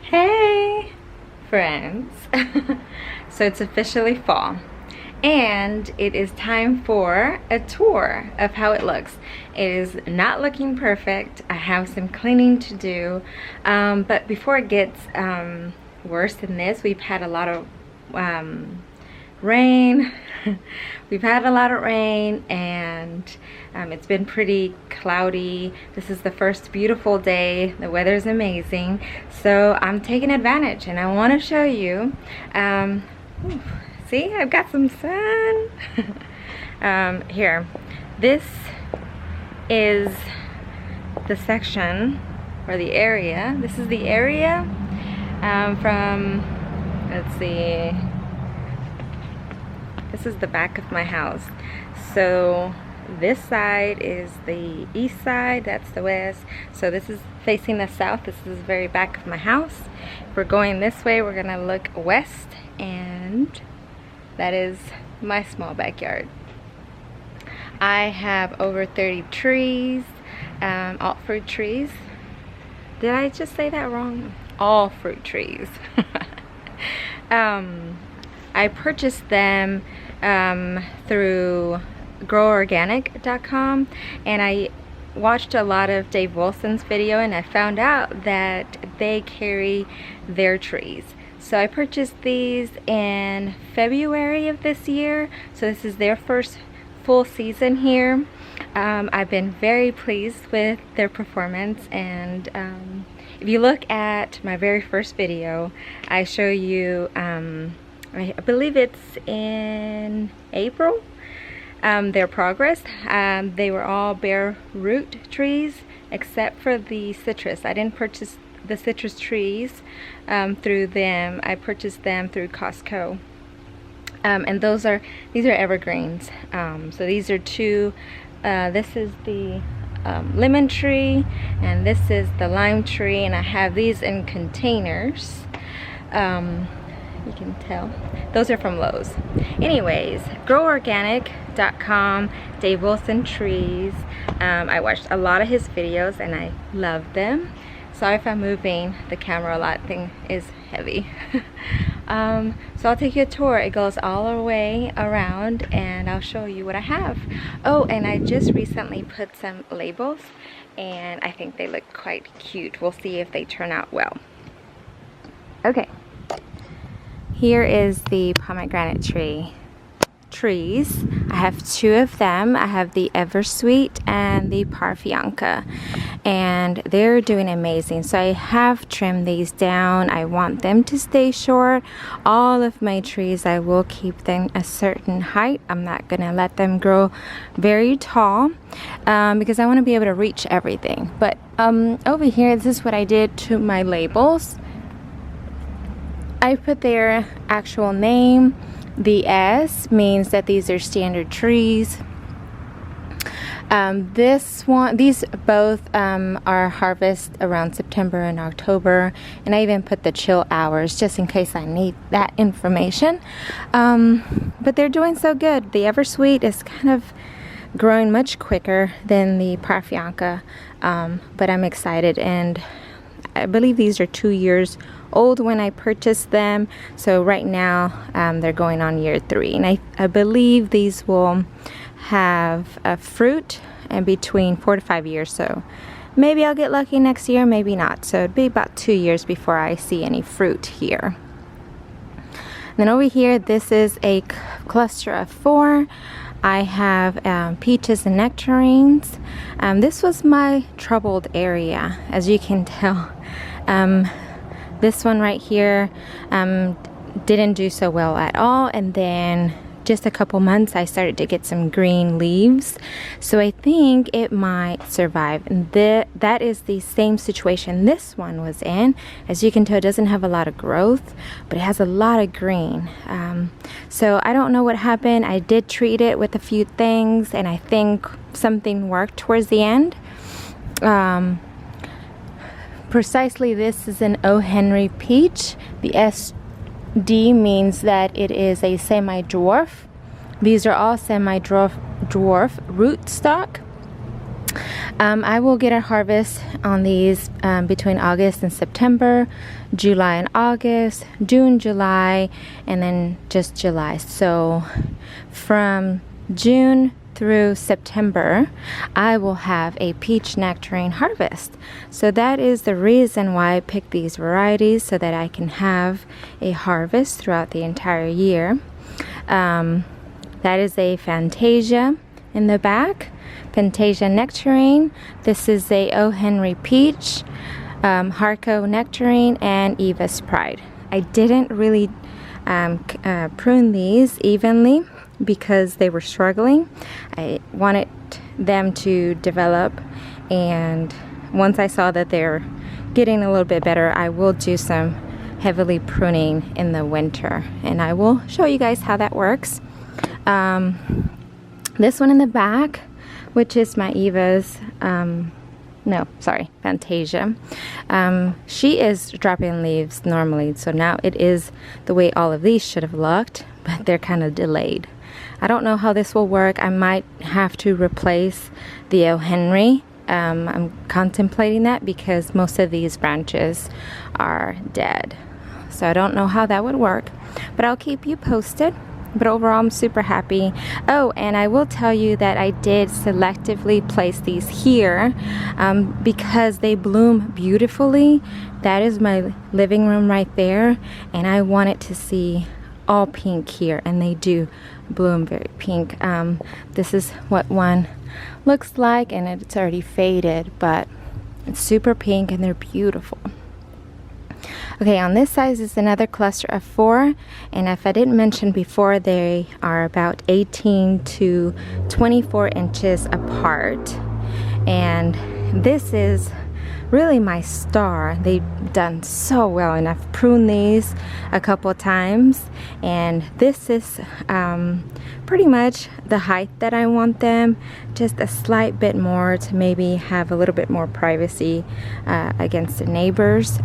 Hey friends. So it's officially fall and it is time for a tour of how it looks. It is not looking perfect. I have some cleaning to do, but before it gets worse than this, we've had a lot of rain. We've had a lot of rain and it's been pretty cloudy. This is the first beautiful day. The weather's amazing, so I'm taking advantage and I want to show you. See, I've got some sun. Here, this is the section or the area. This is the area from, let's see, this is the back of my house. So this side is the east side, that's the west. So this is facing the south. This is the very back of my house. If we're going this way, we're gonna look west, and that is my small backyard. I have over 30 trees, all fruit trees. Did I just say that wrong? All fruit trees. I purchased them through groworganic.com, and I watched a lot of Dave Wilson's video, and I found out that they carry their trees. So I purchased these in February of this year, so this is their first full season here. I've been very pleased with their performance, and if you look at my very first video, I show you I believe it's in April, their progress. They were all bare root trees except for the citrus. I didn't purchase the citrus trees through them. I purchased them through Costco, and these are evergreens. So these are two. This is the lemon tree, and this is the lime tree, and I have these in containers. You can tell those are from Lowe's. Anyways, groworganic.com, Dave Wilson trees. I watched a lot of his videos and I love them. Sorry if I'm moving the camera a lot. Thing is heavy. So I'll take you a tour. It goes all the way around and I'll show you what I have. Oh, and I just recently put some labels and I think they look quite cute. We'll see if they turn out well. Okay. Here is the pomegranate trees. I have two of them. I have the Eversweet and the Parfianca, and they're doing amazing. So I have trimmed these down. I want them to stay short. All of my trees, I will keep them a certain height. I'm not gonna let them grow very tall because I want to be able to reach everything. But over here, this is what I did to my labels. I put their actual name. The S means that these are standard trees. These both are harvest around September and October, and I even put the chill hours just in case I need that information. But they're doing so good. The Eversweet is kind of growing much quicker than the Parfianca, but I'm excited, and I believe these are 2 years old when I purchased them. So right now they're going on year 3, and I believe these will have a fruit in between 4 to 5 years. So maybe I'll get lucky next year, maybe not. So it'd be about 2 years before I see any fruit here. And then over here, this is a cluster of 4. I have peaches and nectarines. This was my troubled area, as you can tell. This one right here didn't do so well at all, and then just a couple months I started to get some green leaves, so I think it might survive. And that is the same situation this one was in. As you can tell, it doesn't have a lot of growth, but it has a lot of green. So I don't know what happened. I did treat it with a few things, and I think something worked towards the end. Precisely, this is an O. Henry peach. The SD means that it is a semi-dwarf. These are all semi-dwarf rootstock. I will get a harvest on these between August and September, July and August, June, July, and then just July. So from June through September, I will have a peach nectarine harvest. So that is the reason why I picked these varieties, so that I can have a harvest throughout the entire year. That is a Fantasia in the back, Fantasia nectarine. This is a O. Henry peach, Harco nectarine, and Eva's Pride. I didn't really prune these evenly because they were struggling. I wanted them to develop, and once I saw that they're getting a little bit better, I will do some heavily pruning in the winter, and I will show you guys how that works. This one in the back, which is my Eva's Fantasia. She is dropping leaves normally, so now it is the way all of these should have looked, but they're kind of delayed. I don't know how this will work. I might have to replace the O. Henry. I'm contemplating that because most of these branches are dead. So I don't know how that would work, but I'll keep you posted. But overall, I'm super happy. Oh, and I will tell you that I did selectively place these here because they bloom beautifully. That is my living room right there, and I wanted to see all pink here, and they do bloom very pink. This is what one looks like, and it's already faded, but it's super pink and they're beautiful. Okay, on this size is another cluster of 4, and if I didn't mention before, they are about 18 to 24 inches apart, and this is really my star. They've done so well, and I've pruned these a couple times, and this is pretty much the height that I want them, just a slight bit more to maybe have a little bit more privacy against the neighbor's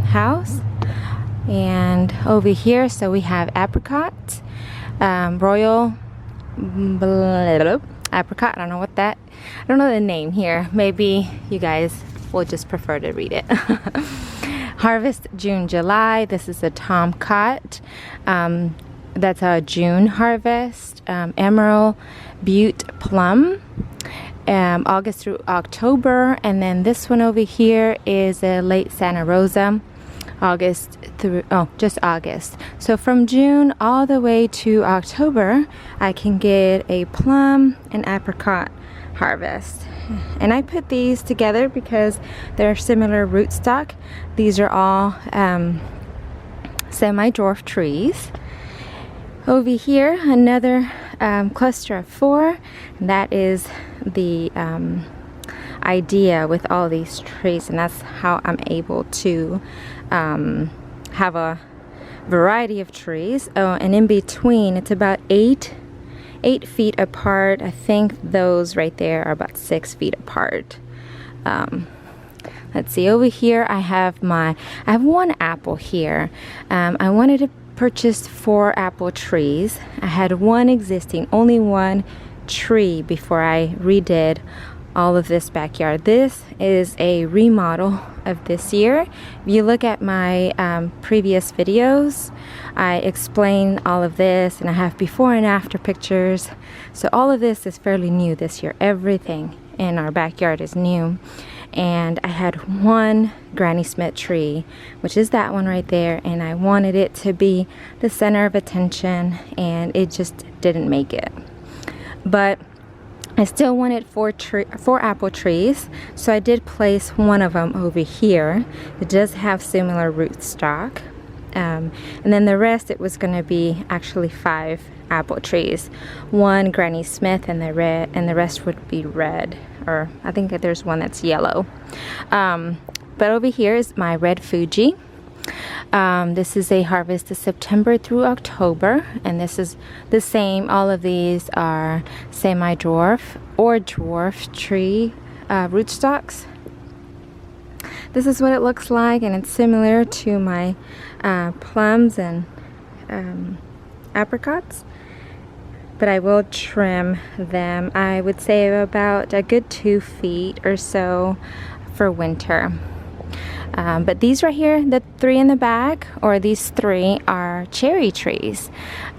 house. And over here, so we have apricot, royal apricot. I don't know the name here. Maybe you guys will just prefer to read it. Harvest June, July. This is a tomcat. That's a June harvest. Emerald Butte plum. August through October. And then this one over here is a late Santa Rosa. Just August. So from June all the way to October, I can get a plum and apricot harvest. And I put these together because they're similar rootstock. These are all semi-dwarf trees. Over here, another cluster of 4. That is the idea with all these trees, and that's how I'm able to have a variety of trees. Oh, and in between, it's about 8 feet apart. I think those right there are about 6 feet apart. Let's see, over here I have one apple here. I wanted to purchase 4 apple trees. I had one existing, only one tree before I redid all of this backyard. This is a remodel of this year. If you look at my previous videos, I explain all of this, and I have before and after pictures. So all of this is fairly new this year. Everything in our backyard is new. And I had one Granny Smith tree, which is that one right there, and I wanted it to be the center of attention, and it just didn't make it. But I still wanted 4 apple trees, so I did place one of them over here. It does have similar rootstock, and then the rest, it was going to be actually 5 apple trees, 1 Granny Smith, and the rest would be red, or I think that there's one that's yellow. But over here is my red Fuji. This is a harvest of September through October, and this is the same. All of these are semi-dwarf or dwarf tree rootstocks. This is what it looks like, and it's similar to my plums and apricots. but I will trim them. I would say about a good 2 feet or so for winter. But these right here, the 3 in the back, or these 3 are cherry trees.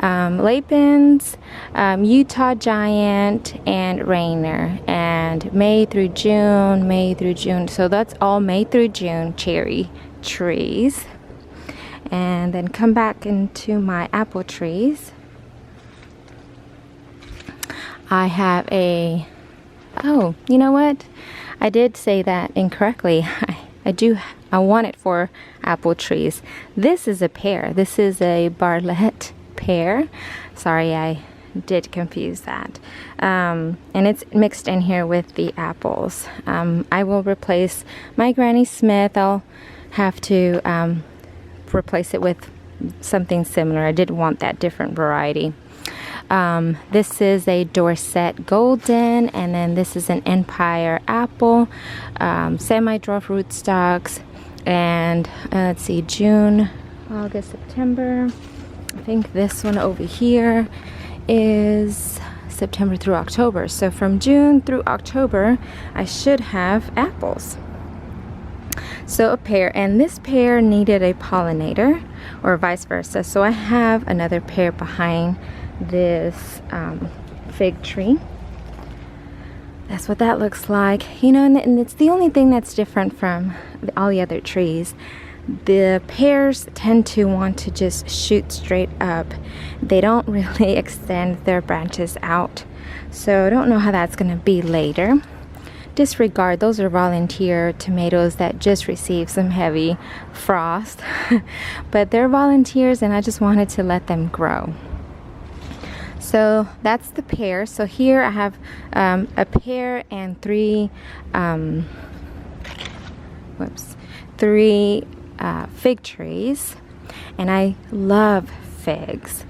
Lapins, Utah Giant, and Rainier. And May through June. So that's all May through June cherry trees. And then come back into my apple trees. I have a, oh, you know what? I did say that incorrectly. I want it for apple trees. This is a pear. This is a Bartlett pear. Sorry, I did confuse that. And it's mixed in here with the apples. I will replace my Granny Smith. I'll have to replace it with something similar. I did want that different variety. This is a Dorset Golden, and then this is an Empire Apple, semi-dwarf rootstocks, and let's see, June, August, September. I think this one over here is September through October. So from June through October, I should have apples. So a pear, and this pear needed a pollinator, or vice versa. So I have another pear behind this fig tree. That's what that looks like, you know, and it's the only thing that's different from all the other trees. The pears tend to want to just shoot straight up. They don't really extend their branches out, so I don't know how that's going to be later. Disregard, those are volunteer tomatoes that just received some heavy frost but they're volunteers, and I just wanted to let them grow. So that's the pear. So here I have a pear and 3 fig trees, and I love figs.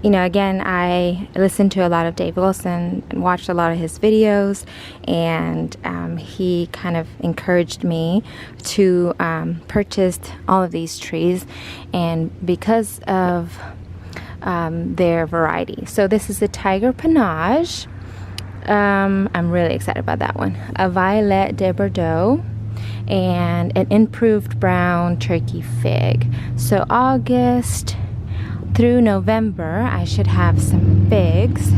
You know, again, I listened to a lot of Dave Wilson and watched a lot of his videos, and he kind of encouraged me to purchase all of these trees, and because of their variety. So this is a Tiger Panache. I'm really excited about that one. A Violet de Bordeaux, and an improved brown turkey fig. So August through November, I should have some figs,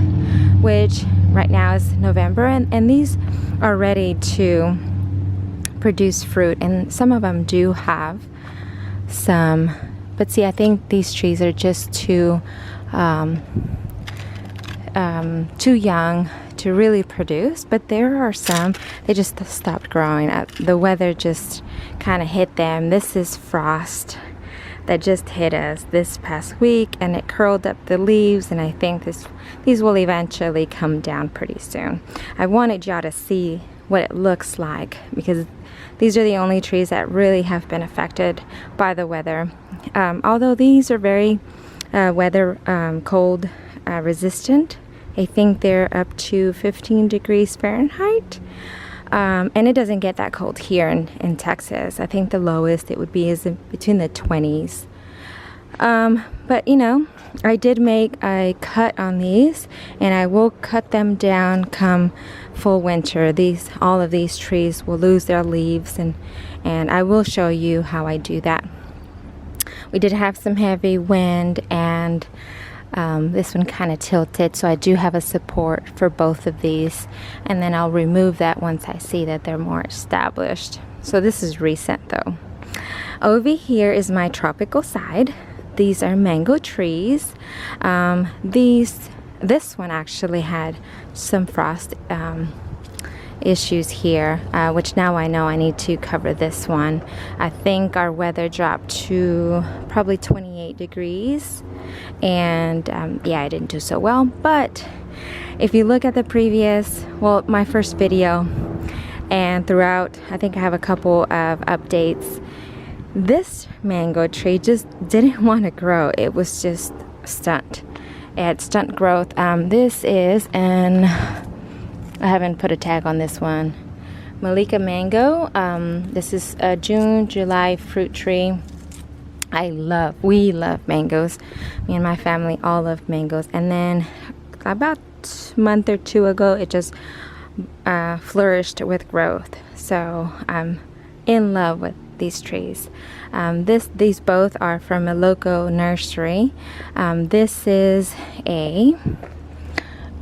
which right now is November, and these are ready to produce fruit, and some of them do have some. But see, I think these trees are just too young to really produce. But there are some, they just stopped growing. The weather just kind of hit them. This is frost that just hit us this past week, and it curled up the leaves, and I think these will eventually come down pretty soon. I wanted y'all to see what it looks like, because these are the only trees that really have been affected by the weather. Although these are very weather cold resistant. I think they're up to 15 degrees Fahrenheit. And it doesn't get that cold here in Texas. I think the lowest it would be is between the 20s. But you know, I did make a cut on these, and I will cut them down come full winter. All of these trees will lose their leaves, and I will show you how I do that. We did have some heavy wind, and this one kind of tilted, so I do have a support for both of these, and then I'll remove that once I see that they're more established. So this is recent though. Over here is my tropical side. These are mango trees. This one actually had some frost issues here, which now I know I need to cover this one. I think our weather dropped to probably 28 degrees, and yeah, I didn't do so well. But if you look at the previous, well, my first video, and throughout, I think I have a couple of updates, this mango tree just didn't want to grow. It was just stunt. It had stunt growth. This is an, I haven't put a tag on this one, Malika mango. This is a June, July fruit tree. We love mangoes. Me and my family all love mangoes. And then about a month or two ago, it just flourished with growth. So I'm in love with these trees. These both are from a local nursery. This is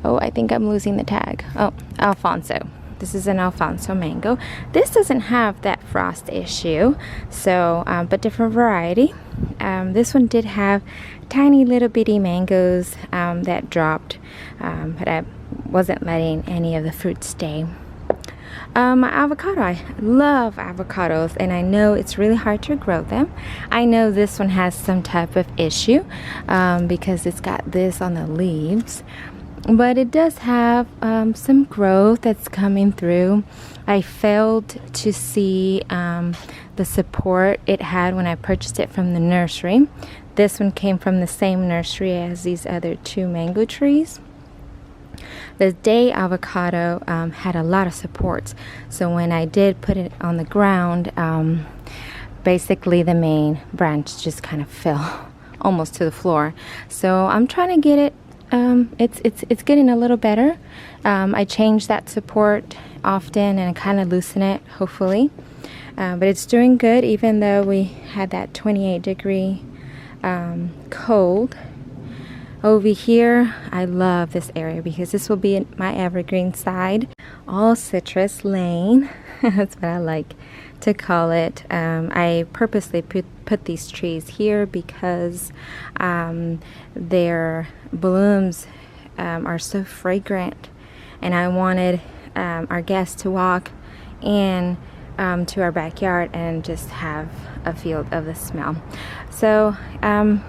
I think I'm losing the tag. Oh, Alfonso. This is an Alfonso mango. This doesn't have that frost issue, so but different variety. This one did have tiny little bitty mangoes that dropped, but I wasn't letting any of the fruit stay. My avocado, I love avocados, and I know it's really hard to grow them. I know this one has some type of issue because it's got this on the leaves. But it does have some growth that's coming through. I failed to see the support it had when I purchased it from the nursery. This one came from the same nursery as these other two mango trees. The day avocado had a lot of supports. So when I did put it on the ground, basically the main branch just kind of fell almost to the floor. So I'm trying to get it. It's getting a little better. I change that support often and kind of loosen it, hopefully. But it's doing good, even though we had that 28-degree cold. Over here, I love this area because this will be my evergreen side. All citrus lane. That's what I like to call it. I purposely put these trees here because their blooms are so fragrant, and I wanted our guests to walk in to our backyard and just have a field of the smell. So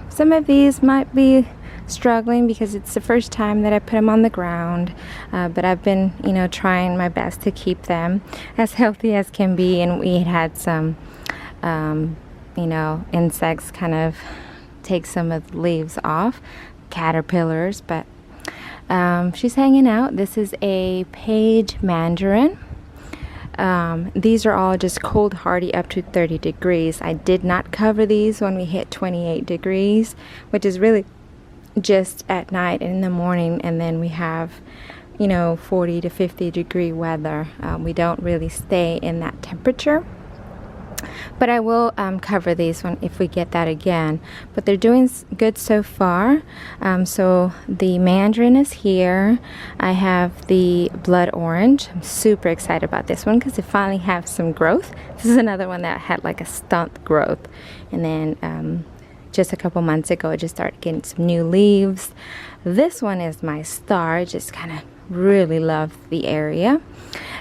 some of these might be struggling because it's the first time that I put them on the ground, but I've been trying my best to keep them as healthy as can be. And we had some insects kind of take some of the leaves off, caterpillars, but she's hanging out. This is a page mandarin. These are all just cold hardy up to 30 degrees. I did not cover these when we hit 28 degrees, which is really just at night and in the morning, and then we have 40 to 50 degree weather. We don't really stay in that temperature, but I will cover these if we get that again. But they're doing good so far. So the mandarin is here. I have the blood orange. I'm super excited about this one because it finally has some growth. This is another one that had like a stunt growth, and then just a couple months ago, I just started getting some new leaves. This one is my star. Just kind of really love the area.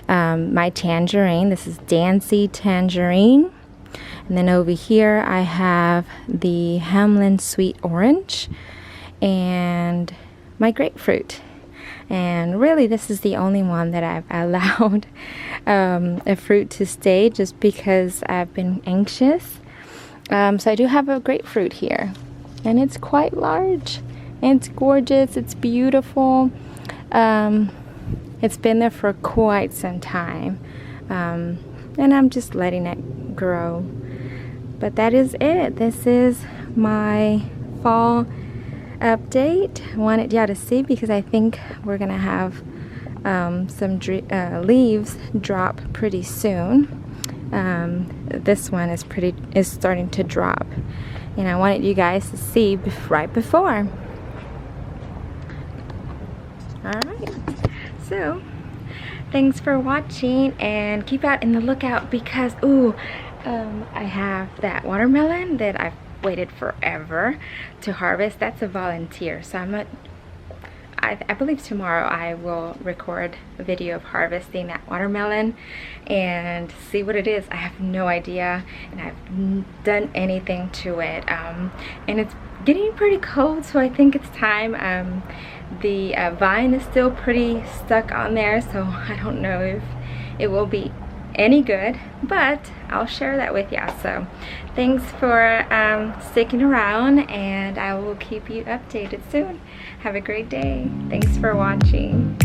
My tangerine. This is Dancy tangerine. And then over here, I have the Hamlin sweet orange and my grapefruit. And really, this is the only one that I've allowed a fruit to stay just because I've been anxious. So I do have a grapefruit here, and it's quite large. It's gorgeous. It's beautiful. It's been there for quite some time, and I'm just letting it grow. But that is it. This is my fall update. I wanted y'all to see because I think we're gonna have some leaves drop pretty soon. This one is starting to drop, and I wanted you guys to see right before. Alright, so thanks for watching, and keep out in the lookout because I have that watermelon that I've waited forever to harvest. That's a volunteer, so I believe tomorrow I will record a video of harvesting that watermelon and see what it is. I have no idea, and I've done anything to it, and it's getting pretty cold, so I think it's time. The vine is still pretty stuck on there, so I don't know if it will be any good, but I'll share that with you. So thanks for sticking around, and I will keep you updated soon. Have a great day. Thanks for watching.